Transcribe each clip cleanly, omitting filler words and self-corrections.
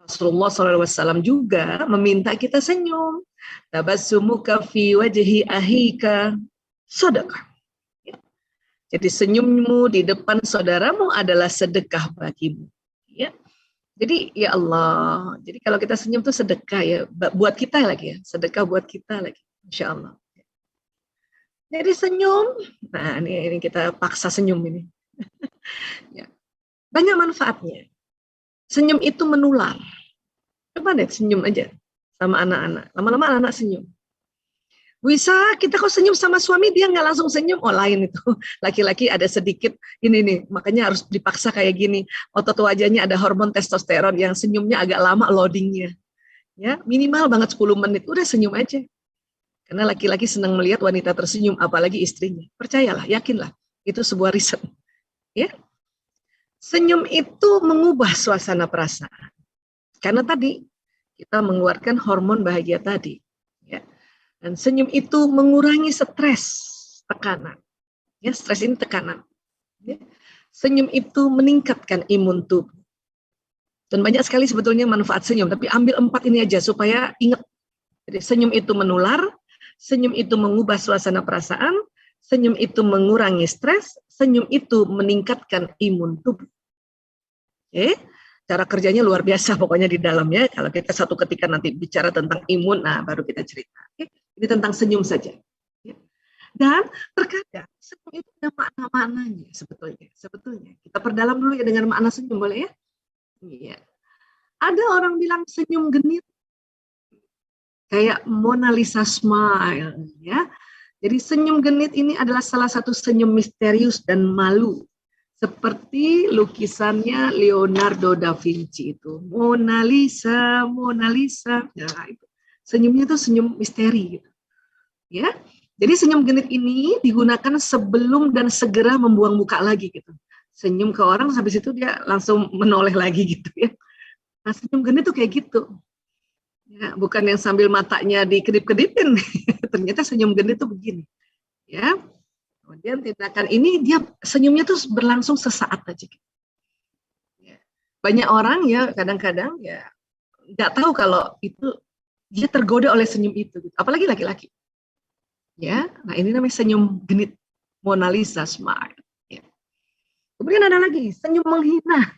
Rasulullah SAW juga meminta kita senyum. Tabassumuka fi wajhi ahika sedekah. Jadi senyummu di depan saudaramu adalah sedekah bagimu. Ya. Jadi ya Allah, jadi kalau kita senyum itu sedekah ya, buat kita lagi ya, sedekah buat kita lagi, insya Allah. Jadi senyum, nah ini kita paksa senyum ini. Ya. Banyak manfaatnya. Senyum itu menular. Coba deh senyum aja sama anak-anak. Lama-lama anak-anak senyum. Bisa kita kok senyum sama suami dia nggak langsung senyum, oh lain itu. Laki-laki ada sedikit ini nih, makanya harus dipaksa kayak gini. Otot wajahnya ada hormon testosteron yang senyumnya agak lama loadingnya. Ya, minimal banget 10 menit, udah senyum aja. Karena laki-laki senang melihat wanita tersenyum, apalagi istrinya. Percayalah, yakinlah, itu sebuah riset. Ya, senyum itu mengubah suasana perasaan. Karena tadi kita mengeluarkan hormon bahagia tadi. Ya. Dan senyum itu mengurangi stres, tekanan. Ya, stres ini tekanan. Ya. Senyum itu meningkatkan imun tubuh. Dan banyak sekali sebetulnya manfaat senyum, tapi ambil 4 ini aja supaya ingat. Jadi senyum itu menular, senyum itu mengubah suasana perasaan, senyum itu mengurangi stres, senyum itu meningkatkan imun tubuh. Oke, cara kerjanya luar biasa pokoknya di dalamnya. Kalau kita satu ketika nanti bicara tentang imun, nah baru kita cerita. Oke, ini tentang senyum saja. Dan terkadang senyum itu ada makna-maknanya sebetulnya. Kita perdalam dulu ya dengan makna senyum, boleh ya? Iya. Ada orang bilang senyum genit kayak Mona Lisa smile, ya. Jadi senyum genit ini adalah salah satu senyum misterius dan malu, seperti lukisannya Leonardo da Vinci itu, Mona Lisa, Mona Lisa. Nah, itu senyumnya itu senyum misteri, gitu. Ya. Jadi senyum genit ini digunakan sebelum dan segera membuang muka lagi, gitu. Senyum ke orang, habis itu dia langsung menoleh lagi, gitu ya. Nah, senyum genit itu kayak gitu. Ya, bukan yang sambil matanya dikedip-kedipin. Ternyata senyum genit itu begini. Ya. Kemudian tindakan ini dia senyumnya tuh berlangsung sesaat aja. Ya. Banyak orang ya kadang-kadang ya nggak tahu kalau itu dia tergoda oleh senyum itu. Apalagi laki-laki. Ya. Nah ini namanya senyum genit, Mona Lisa smile. Ya. Kemudian ada lagi senyum menghina.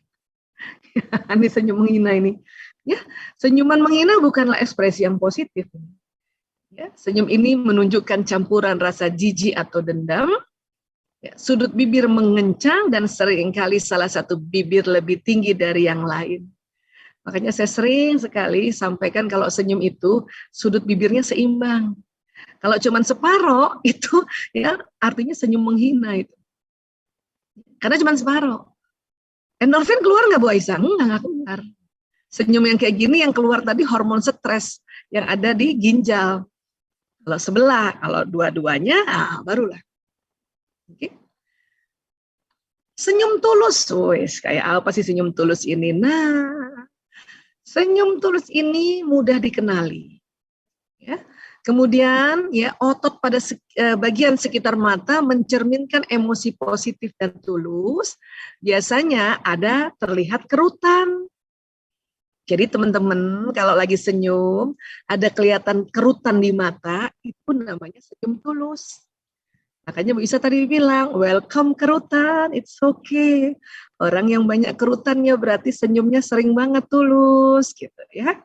Ini senyum menghina ini. Ya, senyuman menghina bukanlah ekspresi yang positif. Ya, senyum ini menunjukkan campuran rasa jijik atau dendam. Ya, sudut bibir mengencang dan seringkali salah satu bibir lebih tinggi dari yang lain. Makanya saya sering sekali sampaikan kalau senyum itu sudut bibirnya seimbang. Kalau cuma separoh itu ya artinya senyum menghina itu. Karena cuma separoh. Endorfin keluar nggak Bu Aisyah? Nggak keluar. Senyum yang kayak gini yang keluar tadi hormon stres yang ada di ginjal. Kalau sebelah, kalau dua-duanya, barulah. Okay. Senyum tulus, wes kayak apa sih senyum tulus ini? Nah, senyum tulus ini mudah dikenali. Ya. Kemudian ya otot pada bagian sekitar mata mencerminkan emosi positif dan tulus. Biasanya ada terlihat kerutan. Jadi teman-teman kalau lagi senyum, ada kelihatan kerutan di mata, itu namanya senyum tulus. Makanya Bu Isa tadi bilang, welcome kerutan, it's okay. Orang yang banyak kerutannya berarti senyumnya sering banget tulus, gitu ya.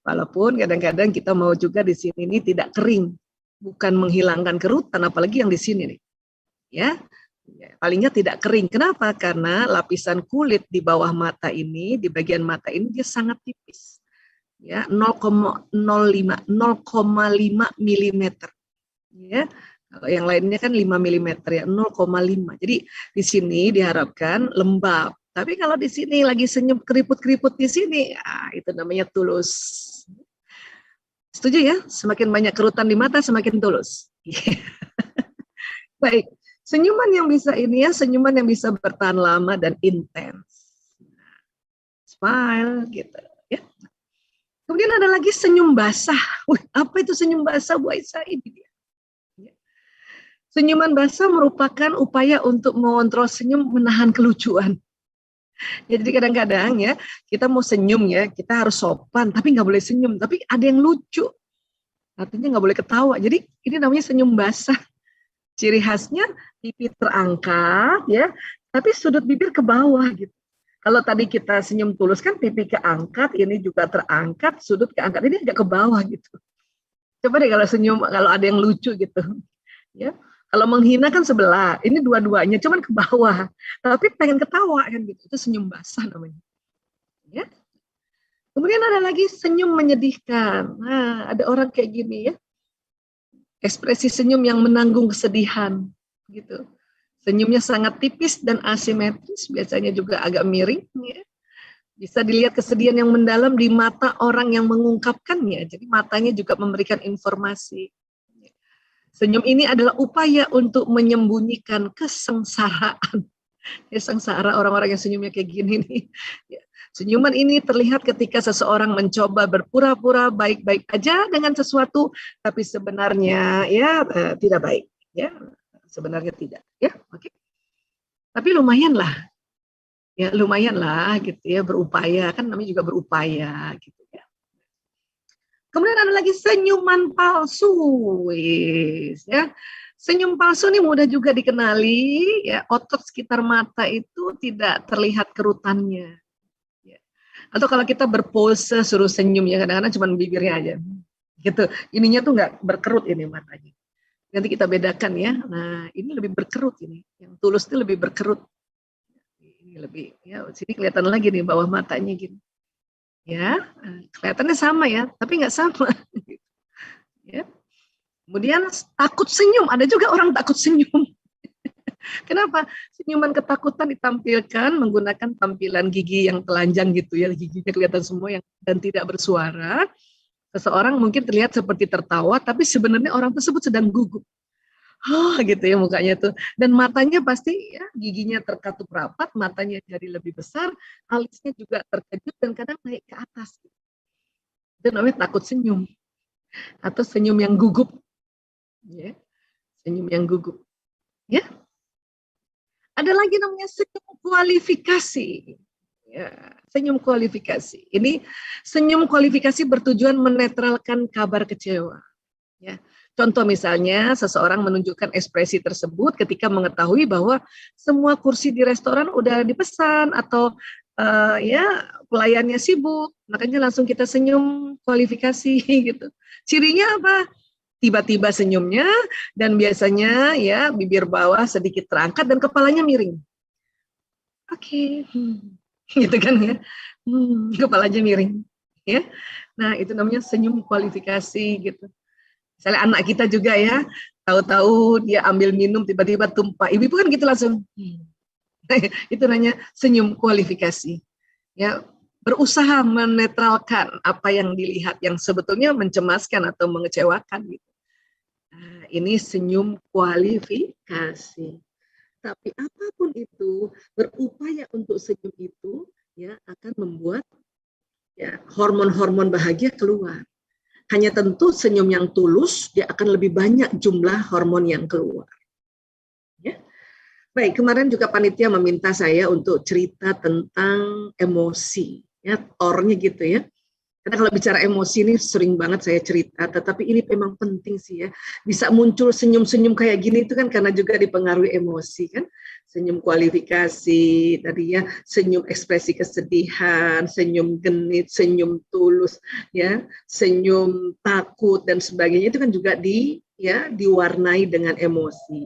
Walaupun kadang-kadang kita mau juga di sini ini tidak kering, bukan menghilangkan kerutan, apalagi yang di sini nih, ya. Palingnya tidak kering. Kenapa? Karena lapisan kulit di bawah mata ini, di bagian mata ini dia sangat tipis. Ya, 0,05 mm. Ya. Kalau yang lainnya kan 5 mm ya, 0,5. Jadi di sini diharapkan lembab. Tapi kalau di sini lagi senyum keriput-keriput di sini, itu namanya tulus. Setuju ya? Semakin banyak kerutan di mata semakin tulus. Baik. Senyuman yang bisa ini ya, senyuman yang bisa bertahan lama dan intens. Smile gitu ya. Kemudian ada lagi senyum basah. Apa itu senyum basah Bu Aisyah? Ini dia. Senyuman basah merupakan upaya untuk mengontrol senyum, menahan kelucuan. Ya, jadi kadang-kadang ya kita mau senyum ya, kita harus sopan, tapi nggak boleh senyum. Tapi ada yang lucu, artinya nggak boleh ketawa. Jadi ini namanya senyum basah. Ciri khasnya pipi terangkat ya, tapi sudut bibir ke bawah gitu. Kalau tadi kita senyum tulus kan pipi keangkat, ini juga terangkat, sudut keangkat, ini agak ke bawah gitu. Coba deh kalau senyum, kalau ada yang lucu gitu. Ya, kalau menghina kan sebelah, ini dua-duanya cuman ke bawah, tapi pengen ketawa kan gitu. Itu senyum basah namanya. Ya. Kemudian ada lagi senyum menyedihkan. Nah, ada orang kayak gini ya, ekspresi senyum yang menanggung kesedihan gitu. Senyumnya sangat tipis dan asimetris, biasanya juga agak miring ya. Bisa dilihat kesedihan yang mendalam di mata orang yang mengungkapkannya. Jadi matanya juga memberikan informasi. Senyum ini adalah upaya untuk menyembunyikan kesengsaraan. Ya, sengsara orang-orang yang senyumnya kayak gini nih. Ya. Senyuman ini terlihat ketika seseorang mencoba berpura-pura baik-baik aja dengan sesuatu, tapi sebenarnya ya tidak baik. Ya, sebenarnya tidak. Ya, oke. Tapi lumayan lah gitu ya, berupaya, kan namanya juga berupaya gitu ya. Kemudian ada lagi senyuman palsu, ya. Senyum palsu ini mudah juga dikenali, ya. Otot sekitar mata itu tidak terlihat kerutannya. Ya. Atau kalau kita berpose suruh senyum ya, kadang-kadang cuma bibirnya aja, gitu. Ininya tuh nggak berkerut ini matanya. Nanti kita bedakan ya. Nah, ini lebih berkerut ini. Yang tulus itu lebih berkerut. Ini lebih, ya. Sini kelihatan lagi nih bawah matanya gini. Ya, kelihatannya sama ya, tapi nggak sama. Ya. Kemudian takut senyum, ada juga orang takut senyum. Kenapa? Senyuman ketakutan ditampilkan menggunakan tampilan gigi yang telanjang gitu ya, giginya kelihatan semua yang dan tidak bersuara. Seseorang mungkin terlihat seperti tertawa, tapi sebenarnya orang tersebut sedang gugup. Oh gitu ya mukanya tuh. Dan matanya pasti ya giginya terkatup rapat, matanya jadi lebih besar, alisnya juga terkejut dan kadang naik ke atas. Itu namanya takut senyum atau senyum yang gugup. Ya. Senyum yang gugup. Ya. Ada lagi namanya senyum kualifikasi. Ya, senyum kualifikasi. Ini senyum kualifikasi bertujuan menetralkan kabar kecewa. Ya. Contoh misalnya seseorang menunjukkan ekspresi tersebut ketika mengetahui bahwa semua kursi di restoran udah dipesan atau ya pelayannya sibuk, makanya langsung kita senyum kualifikasi gitu. Cirinya apa? Tiba-tiba senyumnya dan biasanya ya bibir bawah sedikit terangkat dan kepalanya miring. Oke, gitu kan ya, kepalanya miring, ya. Nah itu namanya senyum kualifikasi gitu. Misalnya anak kita juga ya, tahu-tahu dia ambil minum tiba-tiba tumpah, ibu-ibu kan gitu langsung. Itu namanya senyum kualifikasi. Ya, berusaha menetralkan apa yang dilihat yang sebetulnya mencemaskan atau mengecewakan gitu. Nah, ini senyum kualifikasi. Tapi apapun itu, berupaya untuk senyum itu ya akan membuat ya hormon-hormon bahagia keluar. Hanya tentu senyum yang tulus dia akan lebih banyak jumlah hormon yang keluar. Ya. Baik, kemarin juga panitia meminta saya untuk cerita tentang emosi, ya, tornya gitu ya. Karena kalau bicara emosi ini sering banget saya cerita, tetapi ini memang penting sih ya. Bisa muncul senyum-senyum kayak gini itu kan karena juga dipengaruhi emosi kan. Senyum kualifikasi, tadi ya, senyum ekspresi kesedihan, senyum genit, senyum tulus, ya, senyum takut dan sebagainya itu kan juga diwarnai dengan emosi.